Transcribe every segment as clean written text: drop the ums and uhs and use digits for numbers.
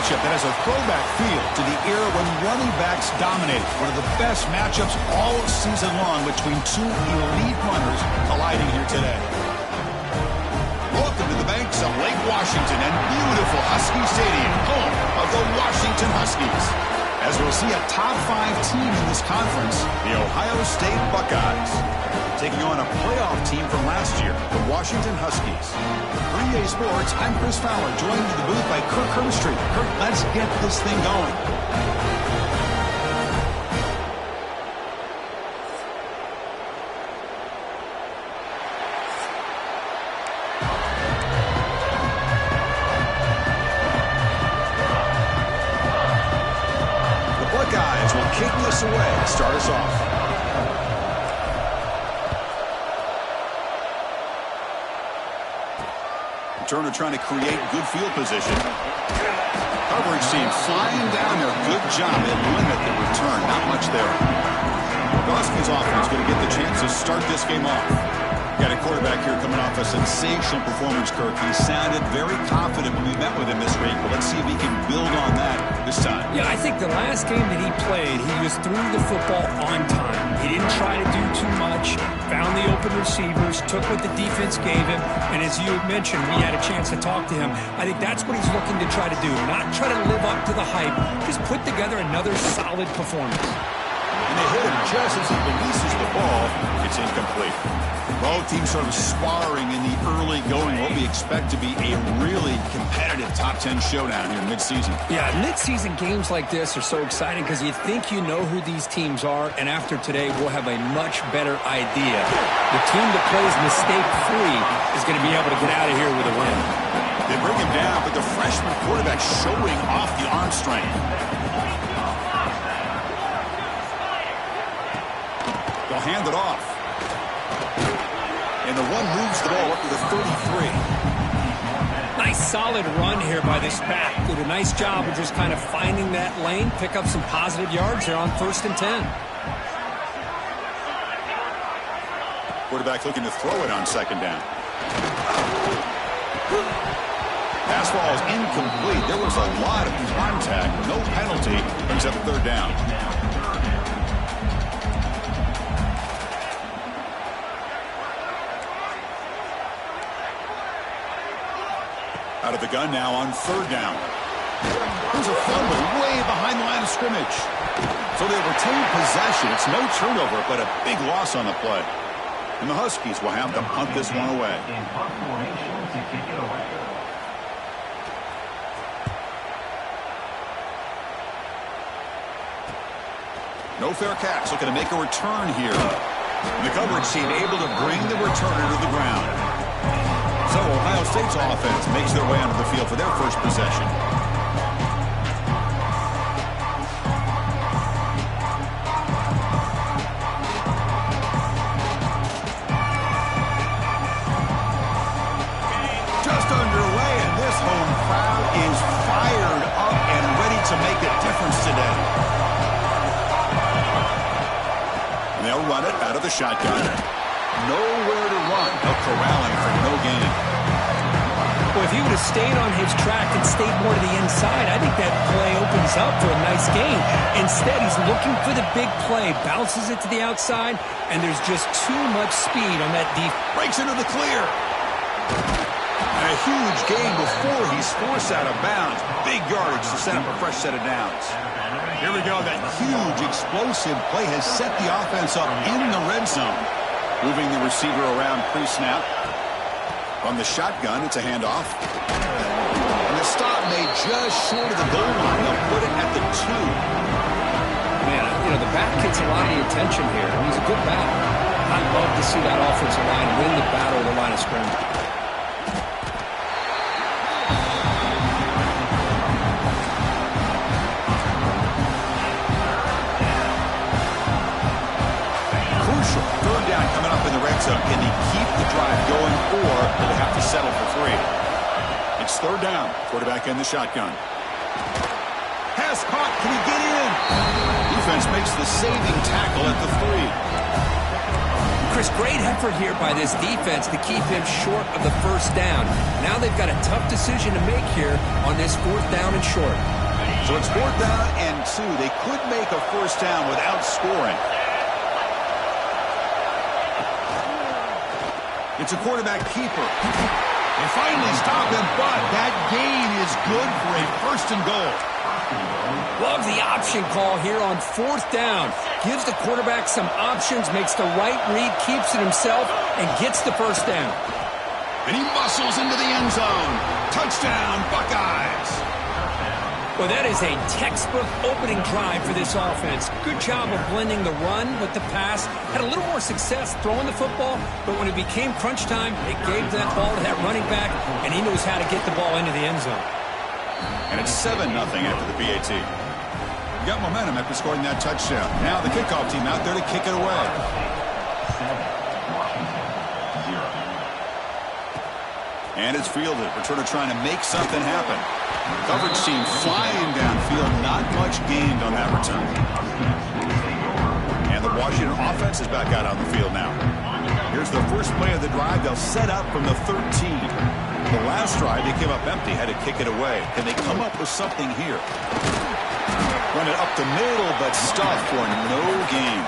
matchup that has a throwback feel to the era when running backs dominated. One of the best matchups all season long between two elite runners colliding here today. Welcome to the banks of Lake Washington and beautiful Husky Stadium, home of the Washington Huskies. As we'll see a top 5 team in this conference, the Ohio State Buckeyes, taking on a playoff team from last year, the Washington Huskies. For EA Sports, I'm Chris Fowler, joined in the booth by Kirk Herbstreit. Kirk, let's get this thing going. The Buckeyes will kick this away, start us off. Turner trying to create good field position. Coverage team flying down there. Good job at limit the return. Not much there. The Huskies offense going to get the chance to start this game off. Got a quarterback here coming off a sensational performance, Kirk. He sounded very confident when we met with him this week. But let's see if he can build on that this time. Yeah, I think the last game that he played, he just threw the football on time. He didn't try to do too much, found the open receivers, took what the defense gave him, and as you had mentioned, we had a chance to talk to him. I think that's what he's looking to try to do, not try to live up to the hype, just put together another solid performance. And they hit him just as he releases the ball. It's incomplete. Both teams sort of sparring in the early going. What we expect to be a really competitive top 10 showdown here mid-season. Yeah, mid-season games like this are so exciting because you think you know who these teams are, and after today, we'll have a much better idea. The team that plays mistake-free is going to be able to get out of here with a win. They bring him down, but the freshman quarterback showing off the arm strength. They'll hand it off. And the one moves the ball up to the 33. Nice solid run here by this back. Did a nice job of just kind of finding that lane, pick up some positive yards there on 1st and 10. Quarterback looking to throw it on 2nd down. Pass ball is incomplete. There was a lot of contact. No penalty. Brings up 3rd down. Out of the gun now on 3rd down. There's a fumble way behind the line of scrimmage. So they retain possession. It's no turnover, but a big loss on the play. And the Huskies will have to punt this one away. No fair catch. Looking to make a return here. And the coverage team able to bring the returner to the ground. So Ohio State's offense makes their way onto the field for their first possession. Just underway, and this home crowd is fired up and ready to make a difference today. And they'll run it out of the shotgun. Nowhere to run. No corralling for no gain. Well, if he would have stayed on his track and stayed more to the inside, I think that play opens up for a nice gain. Instead, he's looking for the big play, bounces it to the outside, and there's just too much speed on that deep. Breaks into the clear. And a huge gain before he's forced out of bounds. Big yardage to set up a fresh set of downs. Here we go. That huge explosive play has set the offense up in the red zone. Moving the receiver around pre-snap. On the shotgun, it's a handoff. And the stop made just short of the goal line. They'll put it at the 2. Man, you know, the back gets a lot of the attention here. He's a good back. I'd love to see that offensive line win the battle of the line of scrimmage. Can he keep the drive going, or will they have to settle for 3? It's 3rd down. Quarterback in the shotgun. Pass caught. Can he get in? Defense makes the saving tackle at the 3. Chris, great effort here by this defense to keep him short of the first down. Now they've got a tough decision to make here on this 4th down and short. So it's 4th down and 2. They could make a first down without scoring. It's a quarterback keeper. They finally stop him, but that gain is good for a 1st and goal. Love the option call here on 4th down. Gives the quarterback some options, makes the right read, keeps it himself, and gets the first down. And he muscles into the end zone. Touchdown, Buckeyes. Well, that is a textbook opening drive for this offense. Good job of blending the run with the pass. Had a little more success throwing the football, but when it became crunch time, it gave that ball to that running back, and he knows how to get the ball into the end zone. And it's 7-0 after the PAT. You got momentum after scoring that touchdown. Now the kickoff team out there to kick it away. And it's fielded. Returner trying to make something happen. Coverage team flying downfield. Not much gained on that return. And the Washington offense is back out on the field now. Here's the first play of the drive. They'll set up from the 13. The last drive, they came up empty, had to kick it away. Can they come up with something here? Run it up the middle, but stuffed for no gain.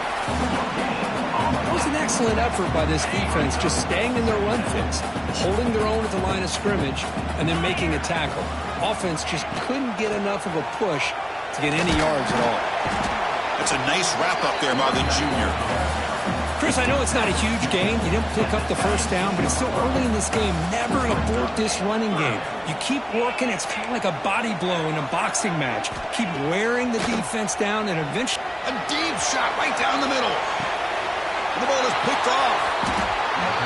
It was an excellent effort by this defense, just staying in their run fits, holding their own at the line of scrimmage, and then making a tackle. Offense just couldn't get enough of a push to get any yards at all. That's a nice wrap-up there by the junior. Chris, I know it's not a huge gain. You didn't pick up the first down, but it's still early in this game. Never abort this running game. You keep working. It's kind of like a body blow in a boxing match. Keep wearing the defense down, and eventually... A deep shot right down the middle. And the ball is picked off.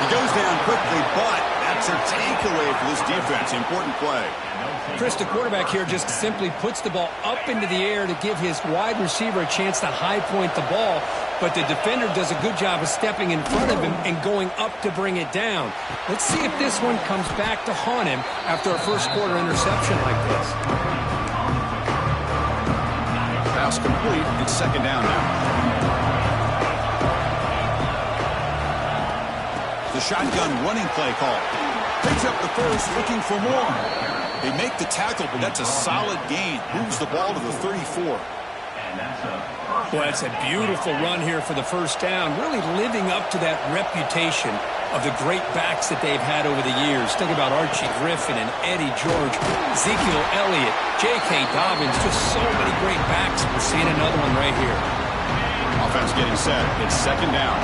He goes down quickly, but that's a takeaway for this defense. Important play. Chris, the quarterback here just simply puts the ball up into the air to give his wide receiver a chance to high point the ball, but the defender does a good job of stepping in front of him and going up to bring it down. Let's see if this one comes back to haunt him after a first quarter interception like this. Pass complete. It's 2nd down now. The shotgun running play call. Picks up the first, looking for more. They make the tackle, but that's a solid gain. Moves the ball to the 34. Well, that's a beautiful run here for the first down. Really living up to that reputation of the great backs that they've had over the years. Think about Archie Griffin and Eddie George, Ezekiel Elliott, J.K. Dobbins. Just so many great backs. We're seeing another one right here. Offense getting set. It's 2nd down.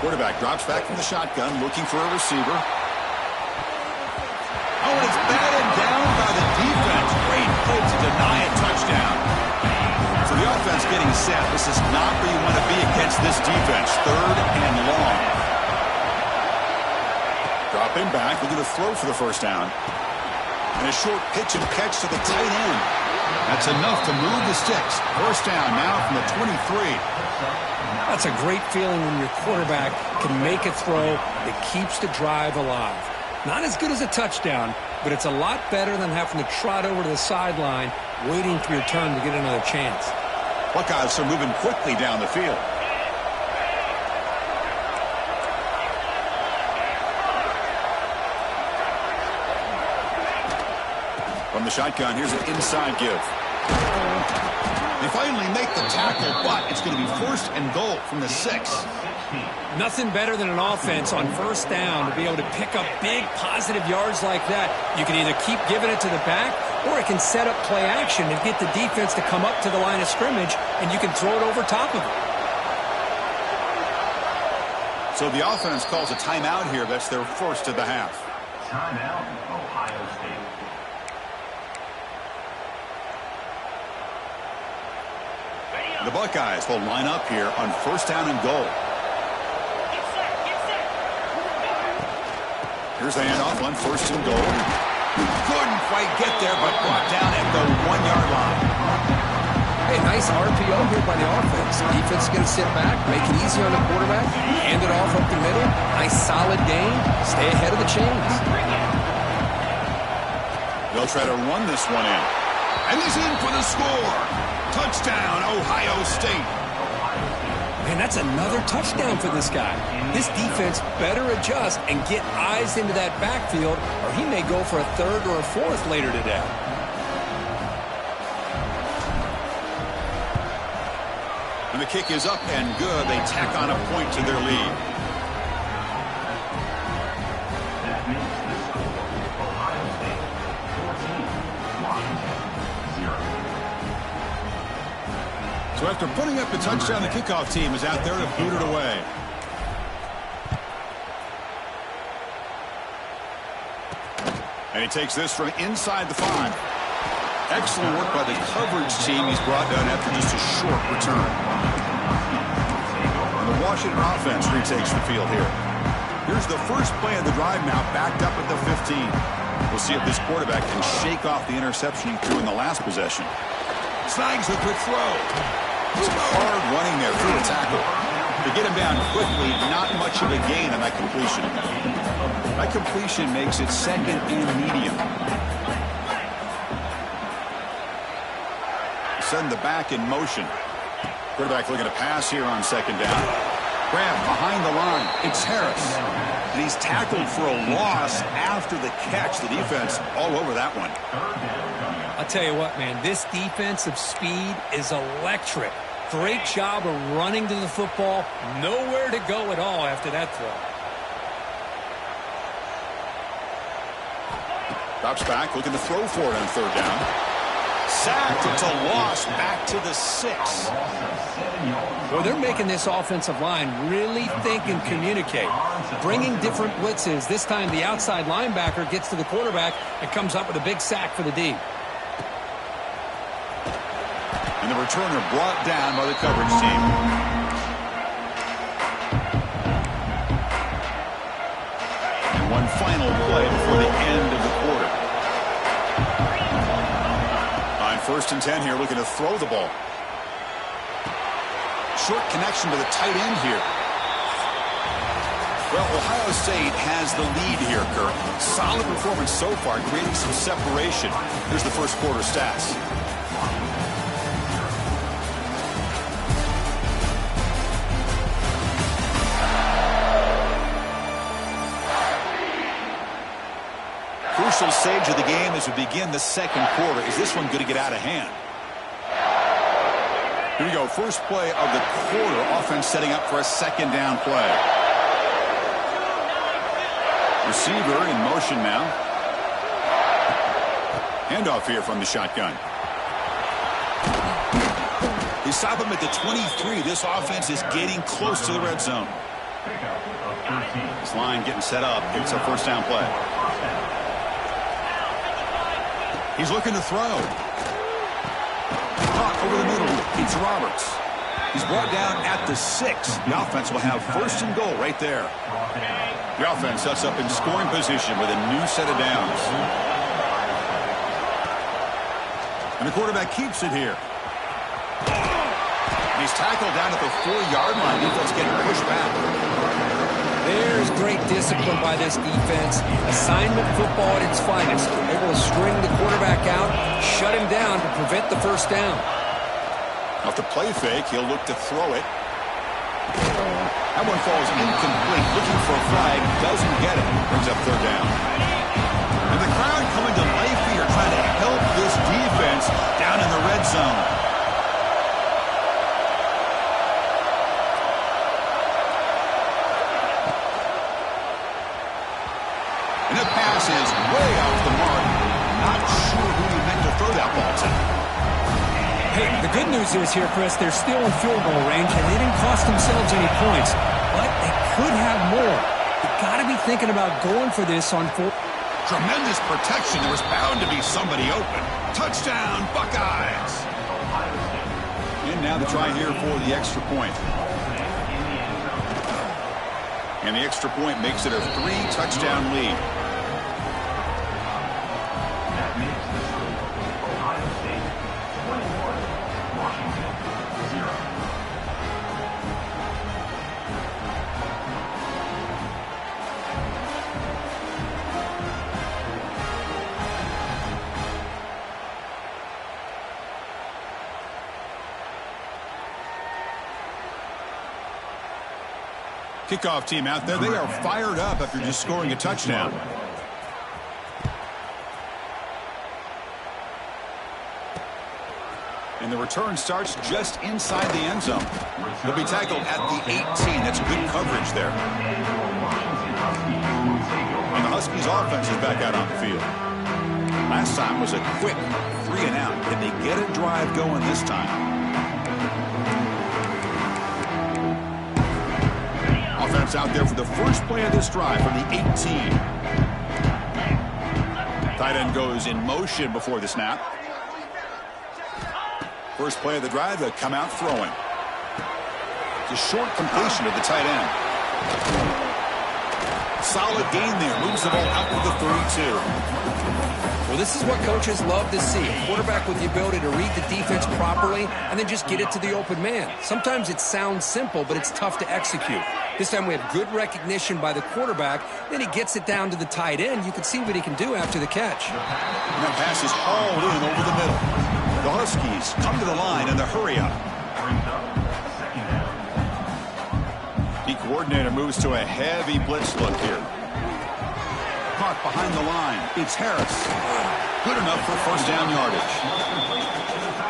Quarterback drops back from the shotgun, looking for a receiver. Oh, and it's batted down by the defense. Great play to deny a touchdown. So the offense getting set. This is not where you want to be against this defense. 3rd and long. Dropping back, looking to throw for the first down. And a short pitch and catch to the tight end. That's enough to move the sticks. First down now from the 23. That's a great feeling when your quarterback can make a throw that keeps the drive alive. Not as good as a touchdown, but it's a lot better than having to trot over to the sideline, waiting for your turn to get another chance. Buckeyes are moving quickly down the field. From the shotgun, here's an inside give. They finally make the tackle, but it's going to be 1st and goal from the 6. Nothing better than an offense on first down to be able to pick up big positive yards like that. You can either keep giving it to the back, or it can set up play action and get the defense to come up to the line of scrimmage, and you can throw it over top of it. So the offense calls a timeout here. That's their first of the half. Timeout, Ohio State. The Buckeyes will line up here on first down and goal. Here's the handoff on 1st and goal. Couldn't quite get there, but brought down at the 1-yard line. Hey, nice RPO here by the offense. The defense is going to sit back, make it easy on the quarterback, hand it off up the middle. Nice solid gain. Stay ahead of the chains. They'll try to run this one in. And he's in for the score. Touchdown, Ohio State. Man, that's another touchdown for this guy. This defense better adjust and get eyes into that backfield, or he may go for a third or a fourth later today. And the kick is up and good. They tack on a point to their lead. That makes the score Ohio State 14, Washington 0. So after putting up the touchdown, the kickoff team is out there to boot it away. And he takes this from inside the 5. Excellent work by the coverage team. He's brought down after just a short return. And the Washington offense retakes the field here. Here's the first play of the drive now, backed up at the 15. We'll see if this quarterback can shake off the interception he threw in the last possession. Snags the quick throw. Some hard running there through the tackle. To get him down quickly, not much of a gain on that completion. That completion makes it second and medium. Send the back in motion. Quarterback looking to pass here on second down. Grab behind the line. It's Harris. And he's tackled for a loss after the catch. The defense all over that one. I'll tell you what, man, this defensive speed is electric. Great job of running to the football. Nowhere to go at all after that throw. Drops back, looking to throw for it on third down. Sacked. It's a loss back to the 6. Well, they're making this offensive line really think and communicate. Bringing different blitzes. This time the outside linebacker gets to the quarterback and comes up with a big sack for the D. And the returner brought down by the coverage team. And one final play before the end of the quarter. On 1st and 10 here, looking to throw the ball. Short connection to the tight end here. Well, Ohio State has the lead here, Kirk. Solid performance so far, creating some separation. Here's the first quarter stats. Crucial stage of the game as we begin the second quarter. Is this one going to get out of hand? Here we go. First play of the quarter. Offense setting up for a second down play. Receiver in motion now. Handoff here from the shotgun. They stop him at the 23. This offense is getting close to the red zone. This line getting set up. It's a first down play. He's looking to throw. Caught over the middle. It's Roberts. He's brought down at the 6. The offense will have first and goal right there. The offense sets up in scoring position with a new set of downs. And the quarterback keeps it here. And he's tackled down at the 4-yard line. Defense getting pushed back. There's great discipline by this defense. Assignment football at its finest. Able to string the quarterback out, shut him down to prevent the first down. Off the play fake, he'll look to throw it. That one falls incomplete. Looking for a flag, doesn't get it. Brings up third down. And the crowd coming to life here, trying to help this defense down in the red zone. And the pass is way off the mark. Not sure who he meant to throw that ball to. Hey, the good news is here, Chris, they're still in field goal range, and they didn't cost themselves any points. But they could have more. You've got to be thinking about going for this on fourth. Tremendous protection. There was bound to be somebody open. Touchdown, Buckeyes. And now the try here for the extra point. And the extra point makes it a 3-touchdown lead. That makes the score Ohio State 21, Washington 0. Kickoff team out there, they are fired up after just scoring a touchdown. And the return starts just inside the end zone. He'll be tackled at the 18. That's good coverage there. And the Huskies offense is back out on the field. Last time was a quick 3 and out. Can they get a drive going this time? Offense out there for the first play of this drive from the 18. Tight end goes in motion before the snap. First play of the drive, they'll come out throwing. It's a short completion of the tight end. Solid gain there. Moves the ball out to the 32. Well, this is what coaches love to see. A quarterback with the ability to read the defense properly and then just get it to the open man. Sometimes it sounds simple, but it's tough to execute. This time we have good recognition by the quarterback. Then he gets it down to the tight end. You can see what he can do after the catch. And that pass is hauled in over the middle. The Huskies come to the line in the hurry up. The coordinator moves to a heavy blitz look here. Caught behind the line. It's Harris. Good enough for first down yardage.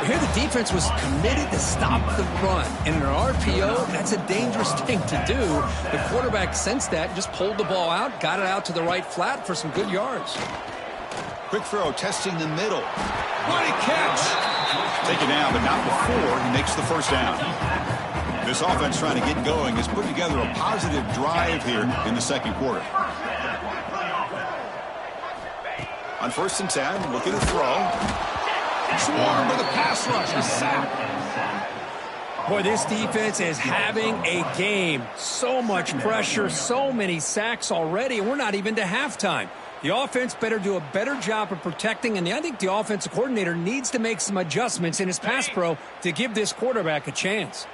Here the defense was committed to stop the run. And in an RPO, that's a dangerous thing to do. The quarterback sensed that, just pulled the ball out, got it out to the right flat for some good yards. Quick throw, testing the middle. What a catch! Taken down, but not before he makes the first down. This offense trying to get going has put together a positive drive here in the second quarter. On 1st and 10, looking to throw. Swarm with a pass rush. A sack. Boy, this defense is having a game. So much pressure, so many sacks already, and we're not even to halftime. The offense better do a better job of protecting, and I think the offensive coordinator needs to make some adjustments in his pass pro to give this quarterback a chance.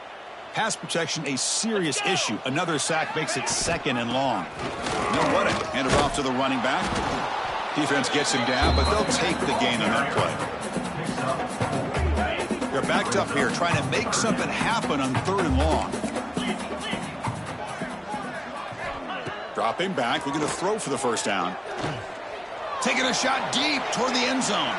Pass protection, a serious issue. Another sack makes it 2nd and long. No running. Hand it off to the running back. Defense gets him down, but they'll take the gain on that play. They're backed up here trying to make something happen on 3rd and long. Dropping back, looking to throw for the first down. Taking a shot deep toward the end zone.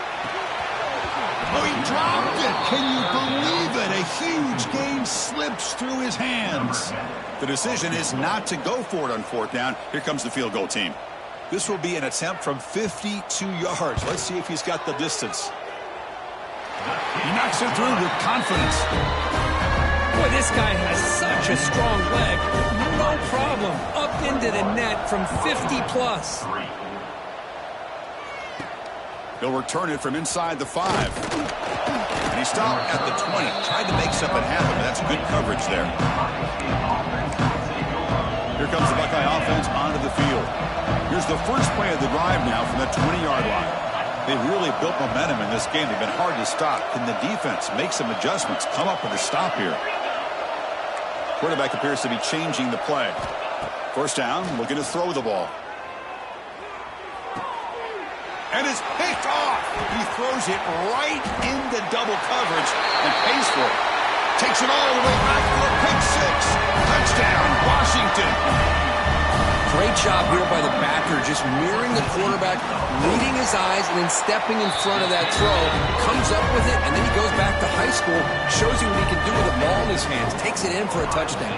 Oh, he dropped it. Can you believe it? A huge gain slips through his hands. The decision is not to go for it on 4th down. Here comes the field goal team. This will be an attempt from 52 yards. Let's see if he's got the distance. He knocks it through with confidence. Boy, this guy has such a strong leg. No problem. Up into the net from 50 plus. He'll return it from inside the 5. And he stopped at the 20. Tried to make something happen, but that's good coverage there. Here comes the Buckeye offense onto the field. Here's the first play of the drive now from the 20-yard line. They've really built momentum in this game. They've been hard to stop. Can the defense make some adjustments, come up with a stop here? Quarterback appears to be changing the play. First down, looking to throw the ball. And it's picked off. He throws it right into double coverage and pays for it. Takes it all the way back for a pick 6. Touchdown, Washington. Great job here by the backer, just mirroring the quarterback, reading his eyes, and then stepping in front of that throw. Comes up with it, and then he goes back to high school, shows you what he can do with the ball in his hands, takes it in for a touchdown.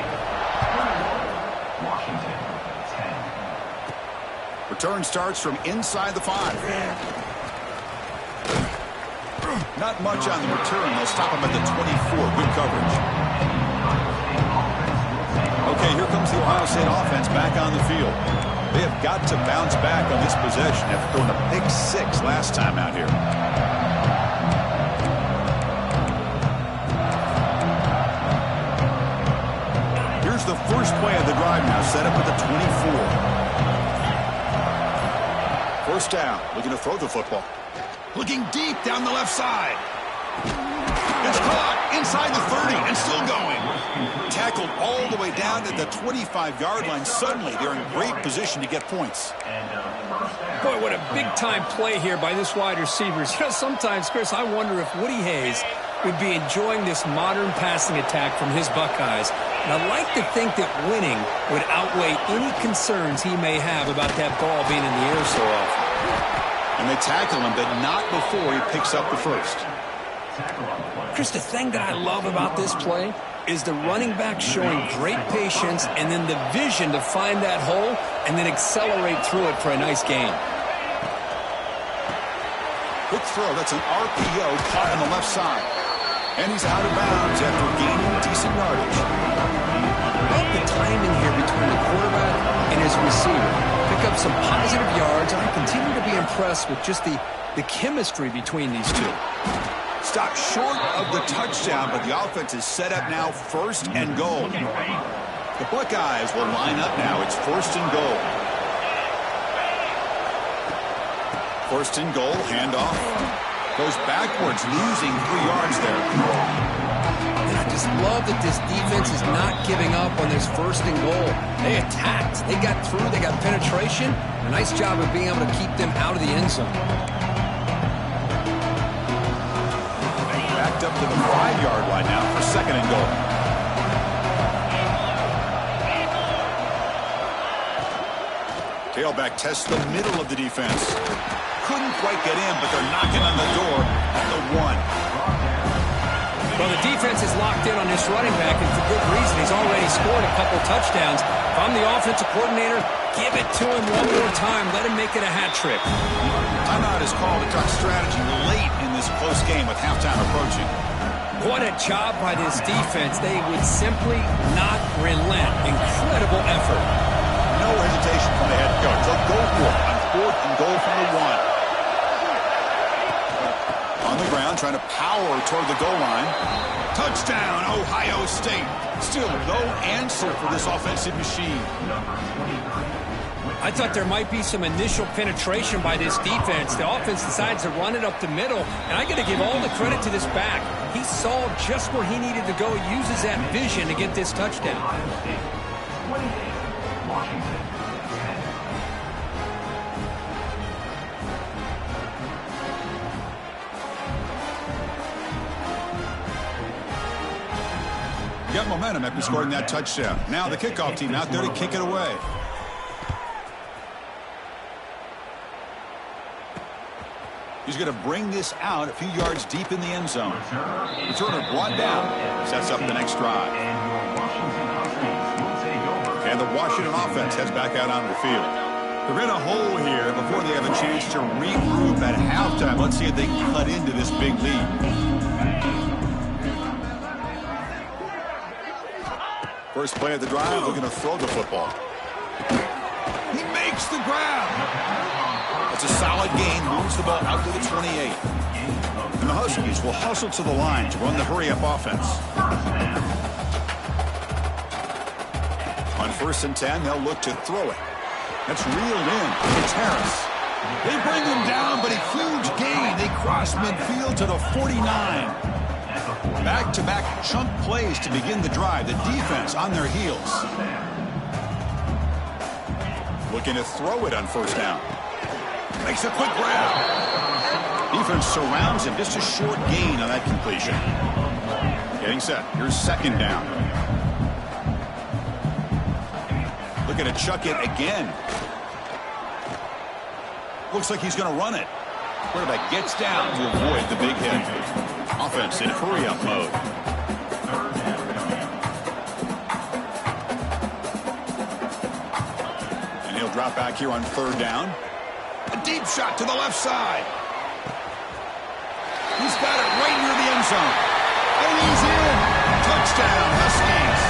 Washington, 10. Return starts from inside the 5. Not much on the return. They'll stop him at the 24. Good coverage. Okay, here comes the Ohio State offense back on the field. They have got to bounce back on this possession after throwing a pick 6 last time out here. Here's the first play of the drive now, set up at the 24. First down, looking to throw the football. Looking deep down the left side. It's caught inside the 30 and still going. Tackled all the way down at the 25-yard line. Suddenly, they're in great position to get points. Boy, what a big-time play here by this wide receiver. You know, sometimes, Chris, I wonder if Woody Hayes would be enjoying this modern passing attack from his Buckeyes. And I like to think that winning would outweigh any concerns he may have about that ball being in the air so often. And they tackle him, but not before he picks up the first. Chris, the thing that I love about this play is the running back showing great patience and then the vision to find that hole and then accelerate through it for a nice gain. Quick throw. That's an RPO caught on the left side. And he's out of bounds after gaining decent yardage. I love the timing here between the quarterback and his receiver. Pick up some positive yards, and I continue to be impressed with just the chemistry between these two. Stopped short of the touchdown, but the offense is set up now, 1st and goal. The Buckeyes will line up now. It's 1st and goal. 1st and goal, handoff. Goes backwards, losing 3 yards there. And I just love that this defense is not giving up on this 1st and goal. They attacked. They got through. They got penetration. A nice job of being able to keep them out of the end zone. Backed up to the 5-yard line now for 2nd and goal. Tailback tests the middle of the defense. Couldn't quite get in, but they're knocking on the door at the 1. Well, the defense is locked in on this running back, and for good reason. He's already scored a couple touchdowns. If I'm the offensive coordinator, give it to him one more time. Let him make it a hat trick. Timeout is called to talk strategy late in this close game with halftime approaching. What a job by this defense. They would simply not relent. Incredible effort. No hesitation from the head coach. They'll go for it on 4th and goal from the 1. On the ground, trying to power toward the goal line. Touchdown, Ohio State. Still no answer for this offensive machine. I thought there might be some initial penetration by this defense. The offense decides to run it up the middle, and I got to give all the credit to this back. He saw just where he needed to go, uses that vision to get this touchdown. Got momentum after scoring that touchdown. Now the kickoff team out there to kick it away. He's going to bring this out a few yards deep in the end zone. Returner brought down. Sets up the next drive. And the Washington offense heads back out onto the field. They're in a hole here before they have a chance to regroup at halftime. Let's see if they can cut into this big lead. First play of the drive, looking to throw the football. He makes the grab. That's a solid gain, moves the ball out to the 28. And the Huskies will hustle to the line to run the hurry-up offense. On 1st and 10, they'll look to throw it. That's reeled in. It's Harris. They bring him down, but a huge gain. They cross midfield to the 49. Back-to-back chunk plays to begin the drive. The defense on their heels. Looking to throw it on 1st down. Makes a quick grab. Defense surrounds him. Just a short gain on that completion. Getting set. Here's 2nd down. Looking to chuck it again. Looks like he's going to run it. Quarterback gets down to avoid the big hit. Offense in hurry-up mode. And he'll drop back here on 3rd down. A deep shot to the left side. He's got it right near the end zone. And he's in. Touchdown, Huskies.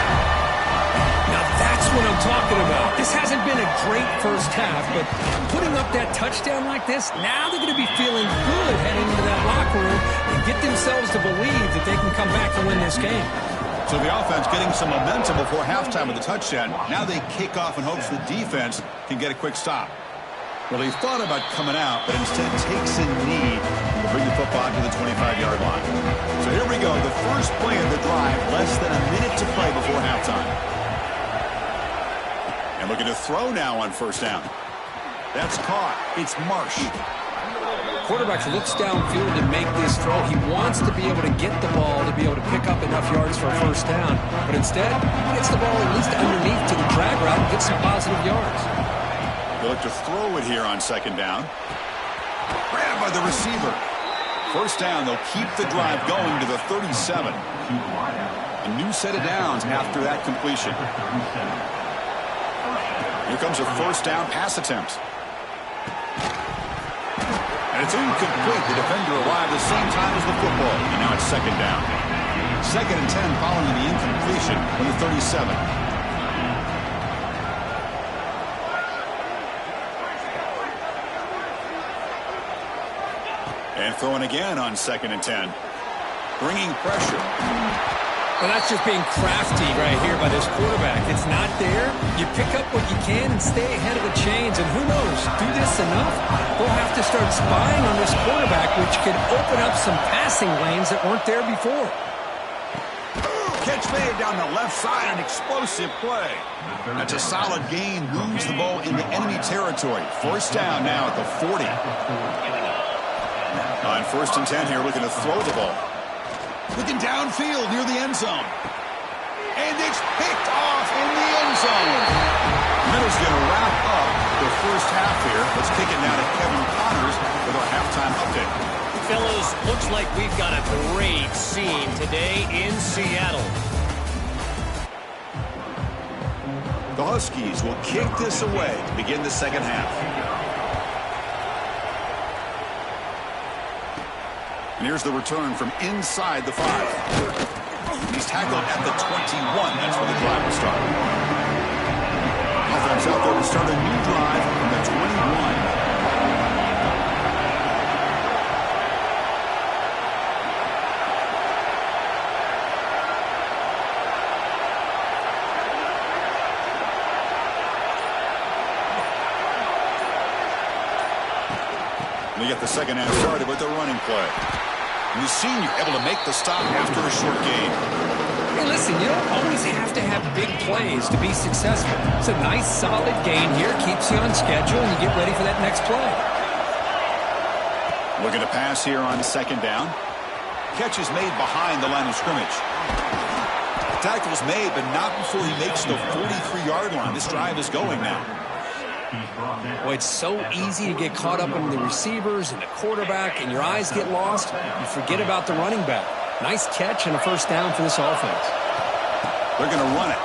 Now that's what I'm talking about. This hasn't been a great first half, but putting up that touchdown like this, now they're going to be feeling good heading into that locker room and get themselves to believe that they can come back and win this game. So the offense getting some momentum before halftime with the touchdown. Now they kick off in hopes the defense can get a quick stop. Well, he thought about coming out, but instead takes a knee to bring the football to the 25-yard line. So here we go, the first play of the drive, less than a minute to play before halftime. And looking to throw now on 1st down. That's caught. It's Marsh. quarterback looks downfield to make this throw. He wants to be able to get the ball to be able to pick up enough yards for a first down. But instead, he gets the ball at least underneath to the drag route and gets some positive yards. They'll look to throw it here on second down. Grabbed by the receiver. First down, they'll keep the drive going to the 37. A new set of downs after that completion. Here comes a first down pass attempt. And it's incomplete. The defender arrived the same time as the football. And now it's second down. Second and 10 following the incompletion from the 37. And throwing again on second and 10. Bringing pressure. Well, that's just being crafty right here by this quarterback. It's not there. You pick up what you can and stay ahead of the chains. And who knows, do this enough, we'll have to start spying on this quarterback, which could open up some passing lanes that weren't there before. Catch made down the left side, an explosive play. That's a solid gain, moves the ball into enemy territory. First down now at the 40. On first and 10 here, looking to throw the ball. Looking downfield near the end zone. And it's picked off in the end zone. Middle's going to wrap up the first half here. Let's kick it now to Kevin Connors with our halftime update. Fellas, looks like we've got a great scene today in Seattle. The Huskies will kick this away to begin the second half. And here's the return from inside the 5. He's tackled at the 21. That's where the drive will start. Offense out there to start a new drive from the 21. They get the second half started with the running play. And the senior able to make the stop after a short gain. Hey, listen, you don't always have to have big plays to be successful. It's a nice, solid gain here. Keeps you on schedule, and you get ready for that next play. Looking to pass here on second down. Catch is made behind the line of scrimmage. Tackle's made, but not before he makes the 43-yard line. This drive is going now. Well, it's so easy to get caught up in the receivers and the quarterback, and your eyes get lost. You forget about the running back. Nice catch and a first down for this offense. They're going to run it.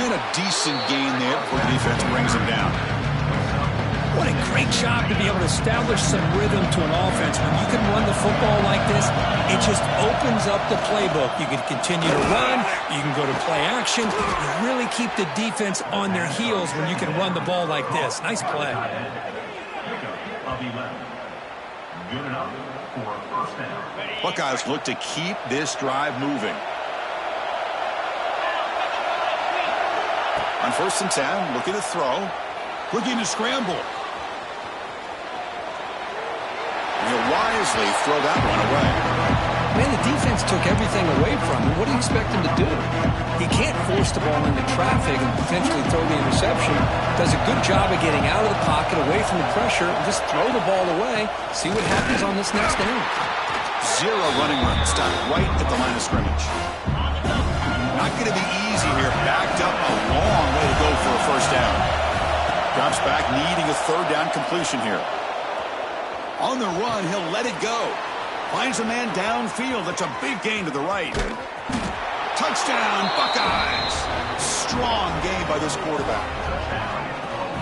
And a decent gain there before the defense brings him down. What a great job to be able to establish some rhythm to an offense. When you can run the football like this, it just opens up the playbook. You can continue to run. You can go to play action. You really keep the defense on their heels when you can run the ball like this. Nice play. Good enough for a first down. Buckeyes look to keep this drive moving. On first and 10, looking to throw. Looking to scramble. He'll wisely throw that one away. Man, the defense took everything away from him. What do you expect him to do? He can't force the ball into traffic and potentially throw the interception. Does a good job of getting out of the pocket, away from the pressure, and just throw the ball away. See what happens on this next down. Zero running room. Stopped right at the line of scrimmage. Not going to be easy here. Backed up a long way to go for a first down. Drops back, needing a third down completion here. On the run, he'll let it go. Finds a man downfield. That's a big gain to the right. Touchdown, Buckeyes. Strong game by this quarterback.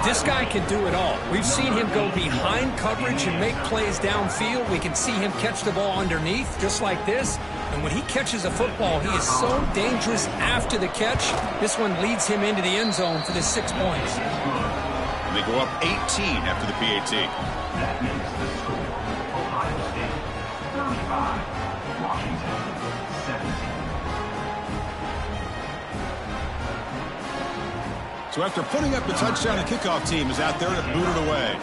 This guy can do it all. We've seen him go behind coverage and make plays downfield. We can see him catch the ball underneath, just like this. And when he catches a football, he is so dangerous after the catch. This one leads him into the end zone for the 6 points. And they go up 18 after the PAT. That makes the score Ohio State 35, Washington 17. So after putting up the touchdown, the kickoff team is out there to boot it away.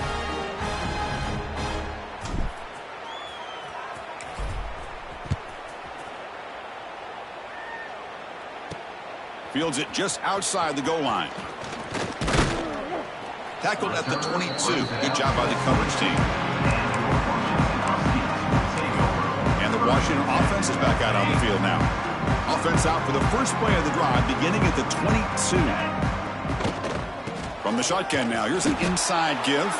Fields it just outside the goal line. Tackled at the 22. Good job by the coverage team. And the Washington offense is back out on the field now. Offense out for the first play of the drive, beginning at the 22. From the shotgun now, here's an inside give.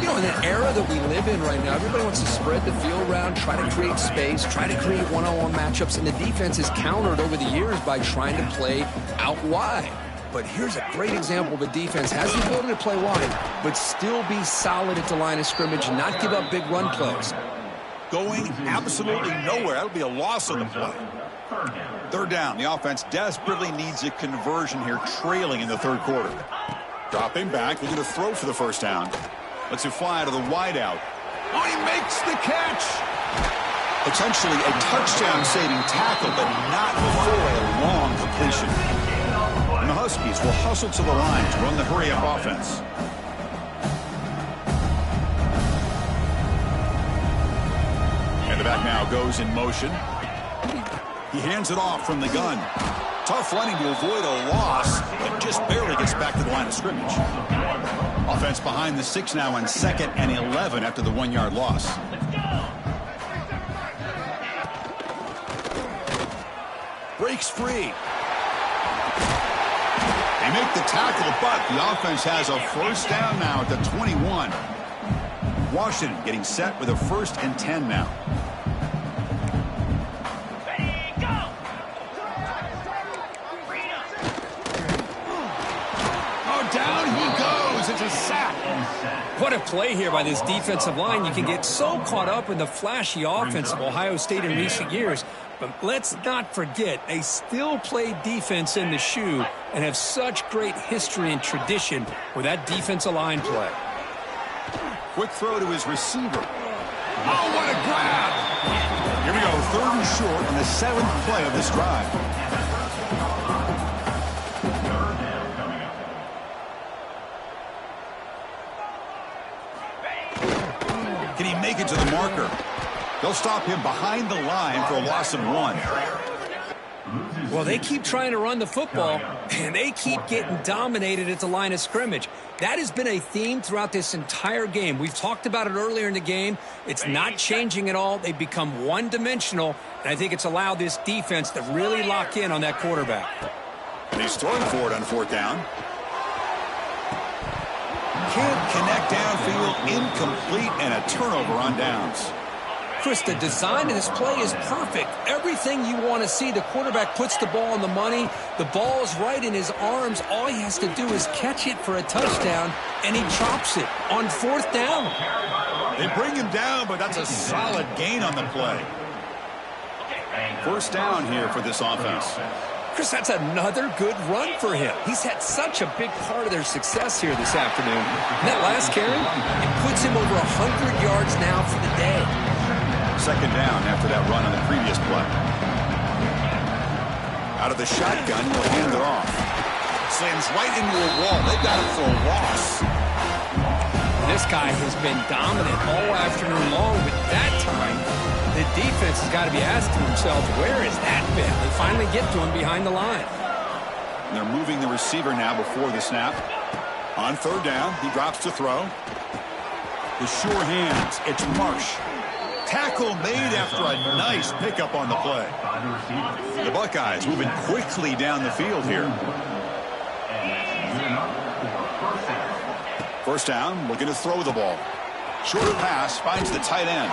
You know, in the era that we live in right now, everybody wants to spread the field around, try to create space, try to create one-on-one matchups, and the defense is countered over the years by trying to play out wide. But here's a great example of a defense has the ability to play wide, but still be solid at the line of scrimmage and not give up big run plays. Going absolutely nowhere. That'll be a loss on the play. Third down. The offense desperately needs a conversion here, trailing in the third quarter. Dropping back, looking to throw for the first down. Lets it fly out of the wideout. Oh, he makes the catch! Potentially a touchdown-saving tackle, but not before a long completion. And the Huskies will hustle to the line to run the hurry-up offense. And the back now goes in motion. He hands it off from the gun. Tough running to avoid a loss, but just barely gets back to the line of scrimmage. Offense behind the 6 now on 2nd and 11 after the 1-yard loss. Breaks free. They make the tackle, but the offense has a first down now at the 21. Washington getting set with a 1st and 10 now. Down he goes. It's a sack. What a play here by this defensive line. You can get so caught up in the flashy offense of Ohio State in recent years. But let's not forget, they still play defense in the shoe and have such great history and tradition with that defensive line play. Quick throw to his receiver. Oh, what a grab. Here we go, 3rd and short on the 7th play of this drive. Can he make it to the marker? They'll stop him behind the line for a loss of 1. Well, they keep trying to run the football, and they keep getting dominated at the line of scrimmage. That has been a theme throughout this entire game. We've talked about it earlier in the game. It's not changing at all. They've become one-dimensional, and I think it's allowed this defense to really lock in on that quarterback. And he's throwing for it on 4th down. Can't connect downfield, incomplete, and a turnover on downs. Chris, the design of this play is perfect. Everything you want to see. The quarterback puts the ball on the money. The ball is right in his arms. All he has to do is catch it for a touchdown, and he drops it on 4th down. They bring him down, but that's a solid gain on the play. 1st down here for this offense. Chris, that's another good run for him. He's had such a big part of their success here this afternoon. And that last carry, it puts him over 100 yards now for the day. 2nd down after that run on the previous play. Out of the shotgun, he'll hand it off. Slams right into a wall. They've got him for a loss. This guy has been dominant all afternoon long, but that time, the defense has got to be asking themselves, where has that been? They finally get to him behind the line. And they're moving the receiver now before the snap. On 3rd down, he drops to throw. The sure hands. It's Marsh. Tackle made after a nice pickup on the play. The Buckeyes moving quickly down the field here. 1st down, looking to throw the ball. Short pass, finds the tight end.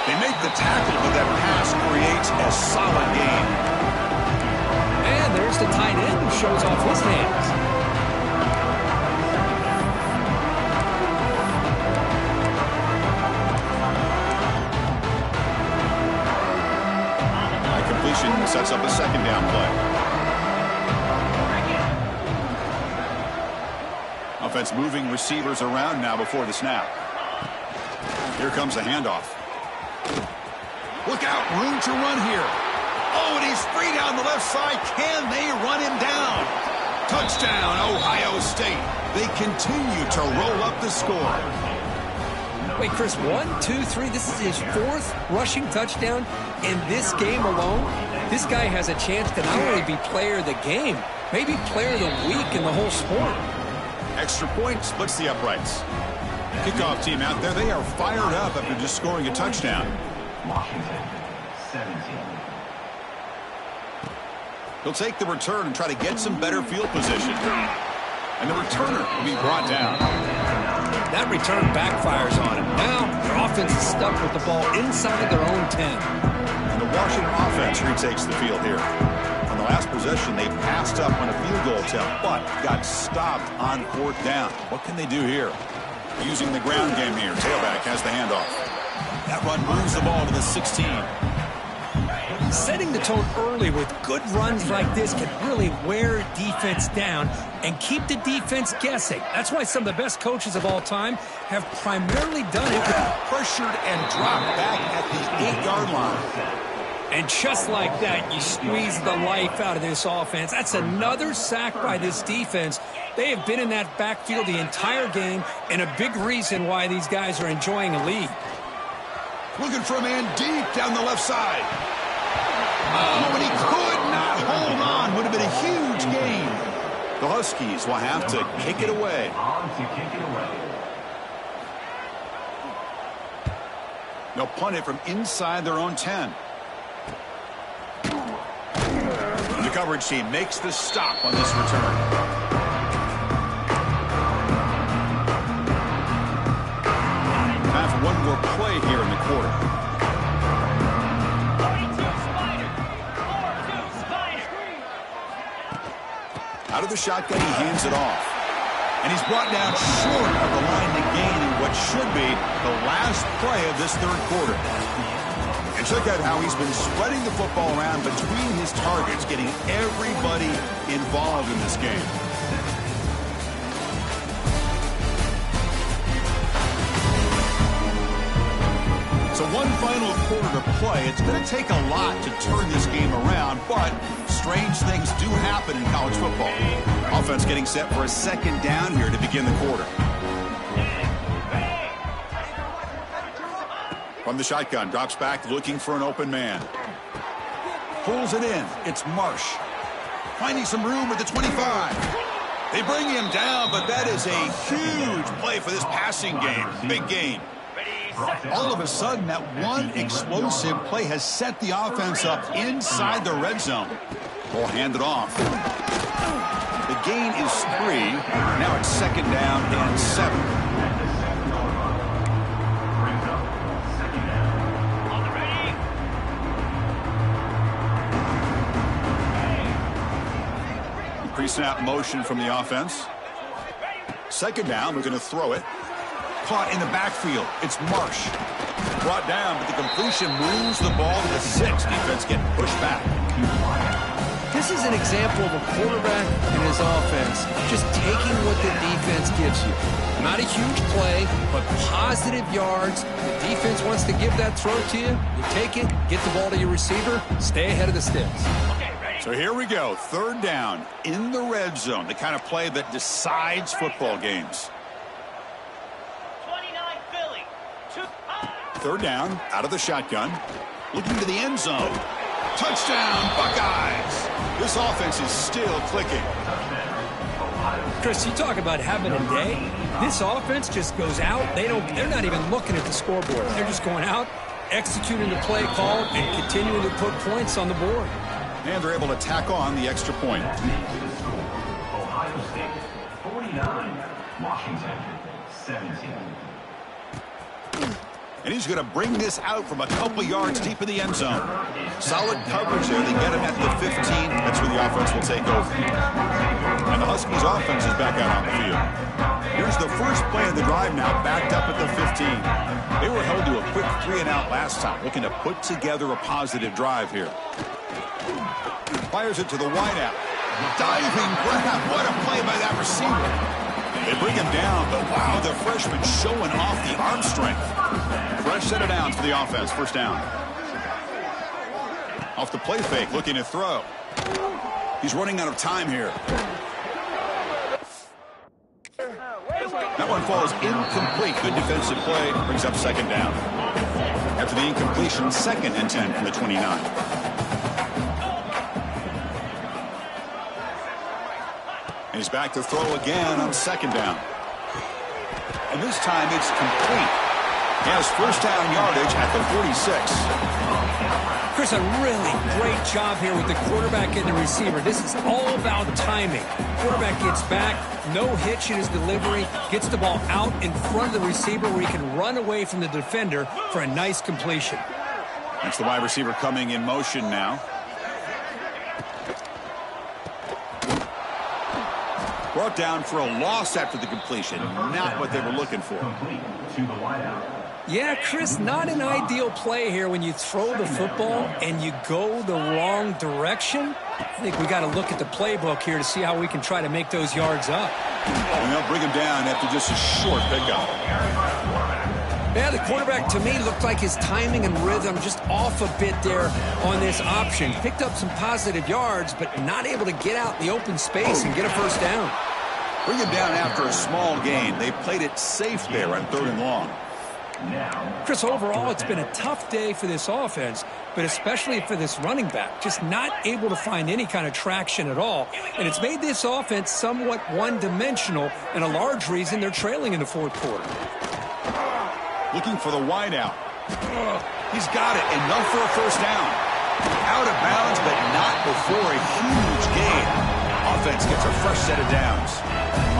They make the tackle, but that pass creates a solid gain. And there's the tight end who shows off his hands. That completion sets up a 2nd down play. Offense moving receivers around now before the snap. Here comes the handoff. Look out, room to run here. Oh, and he's free down the left side. Can they run him down? Touchdown, Ohio State. They continue to roll up the score. Wait, Chris, 1, 2, 3. This is his 4th rushing touchdown in this game alone. This guy has a chance to not only be player of the game, maybe player of the week in the whole sport. Extra point splits the uprights. Kickoff team out there, they are fired up after just scoring a touchdown. Washington, 17. He'll take the return and try to get some better field position. And the returner will be brought down. That return backfires on him. Now, their offense is stuck with the ball inside their own 10. And the Washington offense retakes the field here. On the last possession, they passed up on a field goal attempt, but got stopped on 4th down. What can they do here? Using the ground game here. Tailback has the handoff. That run moves the ball to the 16. Setting the tone early with good runs like this can really wear defense down and keep the defense guessing. That's why some of the best coaches of all time have primarily done it with Pressured and dropped back at the 8-yard line. And just like that, you squeeze the life out of this offense. That's another sack by this defense. They have been in that backfield the entire game, and a big reason why these guys are enjoying a lead. Looking for a man deep down the left side. Oh, but he could not hold on. Would have been a huge gain. The Huskies will have to kick it away. On to kick it away. They'll punt it from inside their own 10. The coverage team makes the stop on this return. Time for one more play here in the quarter. Out of the shotgun, he hands it off. And he's brought down short of the line to gain in what should be the last play of this third quarter. And check out how he's been spreading the football around between his targets, getting everybody involved in this game. So one final quarter to play. It's going to take a lot to turn this game around, but strange things do happen in college football. Offense getting set for a second down here to begin the quarter. From the shotgun, drops back looking for an open man. Pulls it in. It's Marsh. Finding some room at the 25. They bring him down, but that is a huge play for this passing game. Big gain. All of a sudden, that one explosive play has set the offense up inside the red zone. We'll hand it off. The gain is 3. Now it's second down and 7. Pre-snap motion from the offense. Second down, we're going to throw it. Caught in the backfield. It's Marsh. Brought down, but the completion moves the ball to the 6. Defense getting pushed back. This is an example of a quarterback and his offense just taking what the defense gives you. Not a huge play, but positive yards. The defense wants to give that throw to you. You take it, get the ball to your receiver, stay ahead of the sticks. So here we go. Third down in the red zone. The kind of play that decides football games. Third down, out of the shotgun, looking to the end zone. Touchdown, Buckeyes! This offense is still clicking. Chris, you talk about having a day. This offense just goes out. They're not even looking at the scoreboard. They're just going out, executing the play call, and continuing to put points on the board. And they're able to tack on the extra point. Ohio State, 49. Washington, 17. And he's going to bring this out from a couple yards deep in the end zone. Solid coverage there. They get him at the 15. That's where the offense will take over. And the Huskies offense is back out on the field. Here's the first play of the drive now, backed up at the 15. They were held to a quick 3-and-out last time, looking to put together a positive drive here. Fires it to the wideout. Diving grab. What a play by that receiver. They bring him down, but wow, the freshman showing off the arm strength. Fresh set of downs for the offense. First down. Off the play fake, looking to throw. He's running out of time here. That one falls incomplete. Good defensive play. Brings up second down. After the incompletion, 2nd and 10 from the 29. And He's back to throw again on second down. And this time it's complete. He has first down yardage at the 46. Chris, a really great job here with the quarterback and the receiver. This is all about timing. Quarterback gets back, no hitch in his delivery, gets the ball out in front of the receiver where he can run away from the defender for a nice completion. That's the wide receiver coming in motion now. Brought down for a loss after the completion. Not what they were looking for. Yeah, Chris, not an ideal play here when you throw the football and you go the wrong direction. I think we got to look at the playbook here to see how we can try to make those yards up. And they'll bring him down after just a short pickup. Yeah, the quarterback to me looked like his timing and rhythm just off a bit there on this option. Picked up some positive yards, but not able to get out in the open space and get a first down. Bring him down after a small gain. They played it safe there on 3rd and long. Chris, overall, it's been a tough day for this offense, but especially for this running back. Just not able to find any kind of traction at all. And it's made this offense somewhat one-dimensional, and a large reason they're trailing in the 4th quarter. Looking for the wideout. He's got it. Enough for a first down. Out of bounds, but not before a huge gain. Offense gets a fresh set of downs.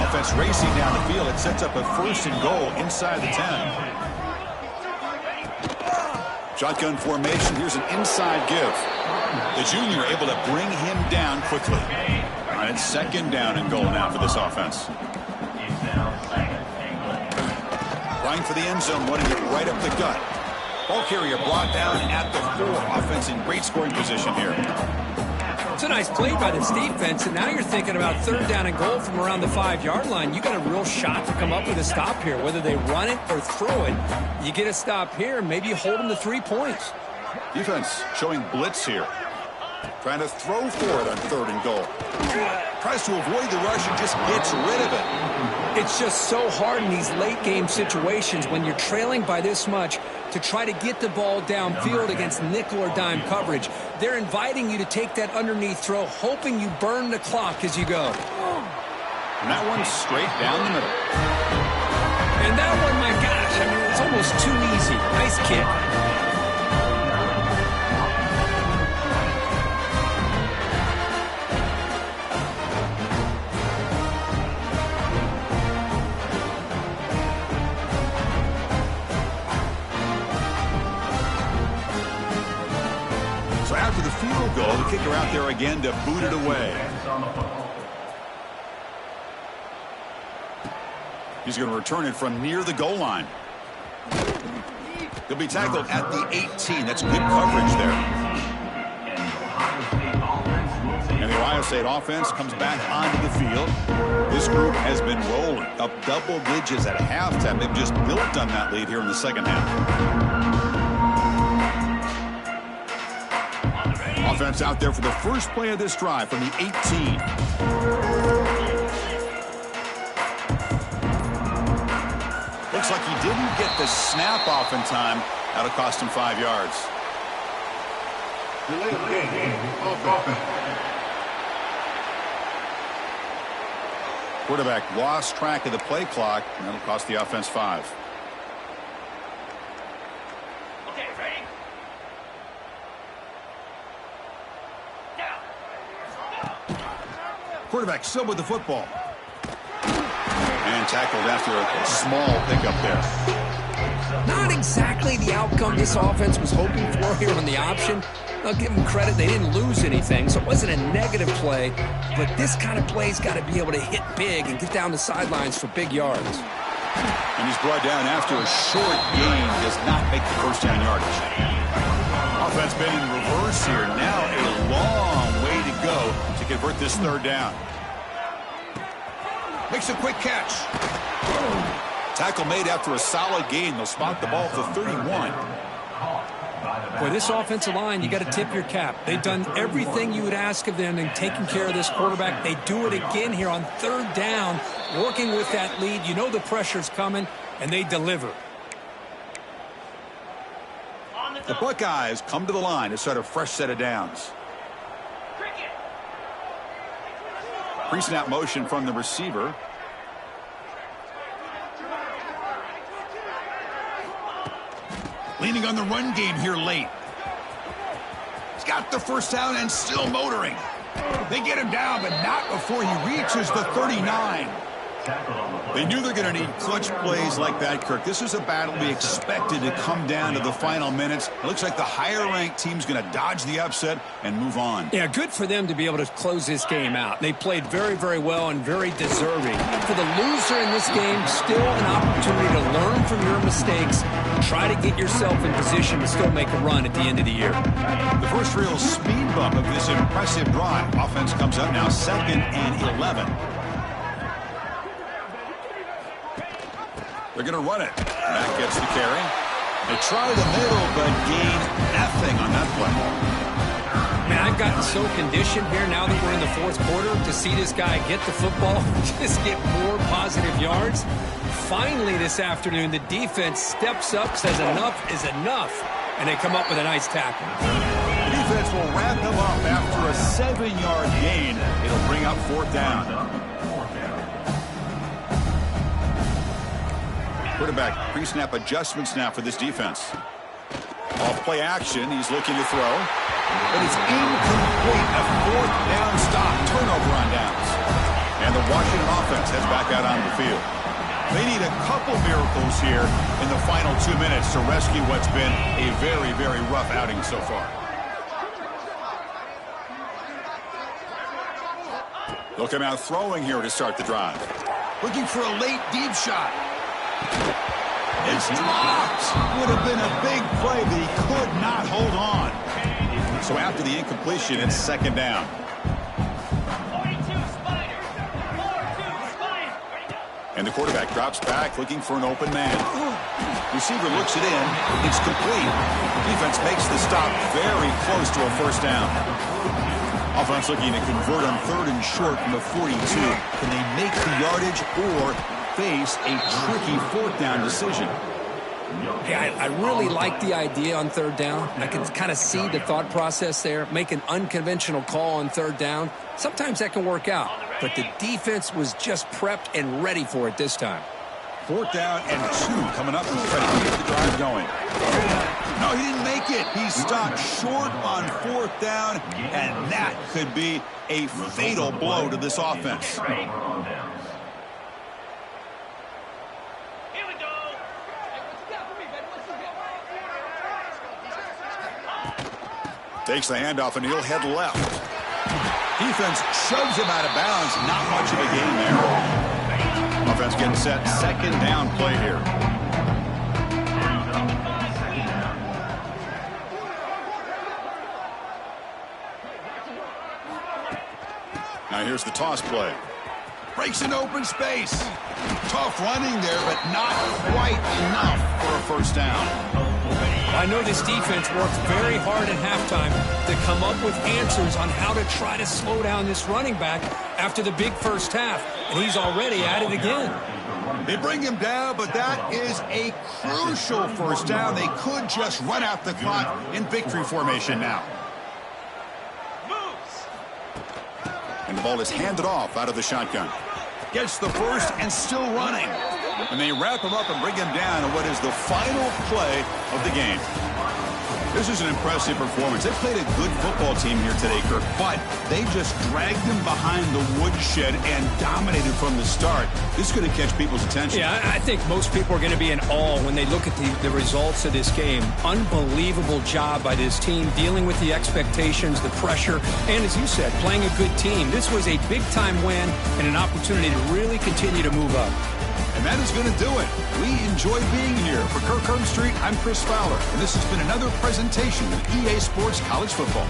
Offense racing down the field. It sets up a 1st and goal inside the 10. Shotgun formation. Here's an inside give. The junior able to bring him down quickly. And it's 2nd down and goal now for this offense. Line for the end zone, running it right up the gut. Ball carrier brought down at the 4. Offense in great scoring position here. It's a nice play by this defense, and now you're thinking about 3rd down and goal from around the 5-yard line. You got a real shot to come up with a stop here. Whether they run it or throw it, you get a stop here, maybe you hold them to 3 points. Defense showing blitz here. Trying to throw for it on 3rd and goal. Tries to avoid the rush and just gets rid of it. It's just so hard in these late-game situations when you're trailing by this much to try to get the ball downfield against nickel or dime coverage. They're inviting you to take that underneath throw, hoping you burn the clock as you go. And that one's straight down the middle. And that one, my gosh, I mean, it's almost too easy. Nice kick. So after the field goal, the kicker out there again to boot it away. He's going to return it from near the goal line. He'll be tackled at the 18. That's good coverage there. And the Ohio State offense comes back onto the field. This group has been rolling up double digits at halftime. They've just built on that lead here in the 2nd half. Offense out there for the first play of this drive from the 18. Looks like he didn't get the snap off in time. That'll cost him 5 yards. Quarterback lost track of the play clock, and that'll cost the offense 5. Quarterback still with the football. And tackled after a small pickup there. Not exactly the outcome this offense was hoping for here on the option. I'll give them credit. They didn't lose anything, so it wasn't a negative play. But this kind of play's got to be able to hit big and get down the sidelines for big yards. And he's brought down after a short gain. Does not make the first down yardage. Offense been in reverse here. Now a long way to go to convert this 3rd down. Makes a quick catch. Tackle made after a solid gain. They'll spot the ball at the 31. Boy, this offensive line, you got to tip your cap. They've done everything you would ask of them in taking care of this quarterback. They do it again here on 3rd down, working with that lead. You know the pressure's coming, and they deliver. The Buckeyes come to the line to start a fresh set of downs. Pre-snap motion from the receiver. Leaning on the run game here late. He's got the first down and still motoring. They get him down, but not before he reaches the 39. They knew they're going to need clutch plays like that, Kirk. This is a battle we expected to come down to the final minutes. It looks like the higher-ranked team's going to dodge the upset and move on. Yeah, good for them to be able to close this game out. They played very, very well and very deserving. For the loser in this game, still an opportunity to learn from your mistakes, try to get yourself in position to still make a run at the end of the year. The first real speed bump of this impressive drive. Offense comes up now 2nd and 11. They're going to run it. Matt gets the carry. They try the middle, but gain nothing on that play. Man, I've gotten so conditioned here now that we're in the fourth quarter to see this guy get the football, just get more positive yards. Finally this afternoon, the defense steps up, says enough is enough, and they come up with a nice tackle. The defense will wrap him up after a 7-yard gain. It'll bring up 4th down. Quarterback pre-snap adjustments now for this defense. Off play action, he's looking to throw. But it's incomplete. A 4th down stop. Turnover on downs. And the Washington offense heads back out on the field. They need a couple miracles here in the final 2 minutes to rescue what's been a very, very rough outing so far. They'll come out throwing here to start the drive. Looking for a late deep shot. It's dropped. Would have been a big play, but he could not hold on. So after the incompletion, it's 2nd down. And the quarterback drops back, looking for an open man. Receiver looks it in. It's complete. Defense makes the stop very close to a 1st down. Offense looking to convert on 3rd and short from the 42. Can they make the yardage or face a tricky 4th down decision? Hey, I really like the idea on 3rd down. I can kind of see the thought process there. Make an unconventional call on 3rd down. Sometimes that can work out, but the defense was just prepped and ready for it this time. 4th down and 2 coming up. He's trying to keep the drive going. No, he didn't make it. He stopped short on 4th down, and that could be a fatal blow to this offense. Takes the handoff, and he'll head left. Defense shoves him out of bounds. Not much of a gain there. Offense getting set. 2nd down play here. Now here's the toss play. Breaks an open space. Tough running there, but not quite enough for a 1st down. I know this defense worked very hard at halftime to come up with answers on how to try to slow down this running back after the big first half, and he's already at it again. They bring him down, but that is a crucial 1st down. They could just run out the clock in victory formation now. And the ball is handed off out of the shotgun. Gets the first and still running. And they wrap him up and bring him down in what is the final play of the game. This is an impressive performance. They played a good football team here today, Kirk, but they just dragged them behind the woodshed and dominated from the start. This is going to catch people's attention. Yeah, I think most people are going to be in awe when they look at the results of this game. Unbelievable job by this team, dealing with the expectations, the pressure, and as you said, playing a good team. This was a big-time win and an opportunity to really continue to move up. And that is going to do it. We enjoy being here. For Kirk Street, I'm Chris Fowler, and this has been another presentation of EA Sports College Football.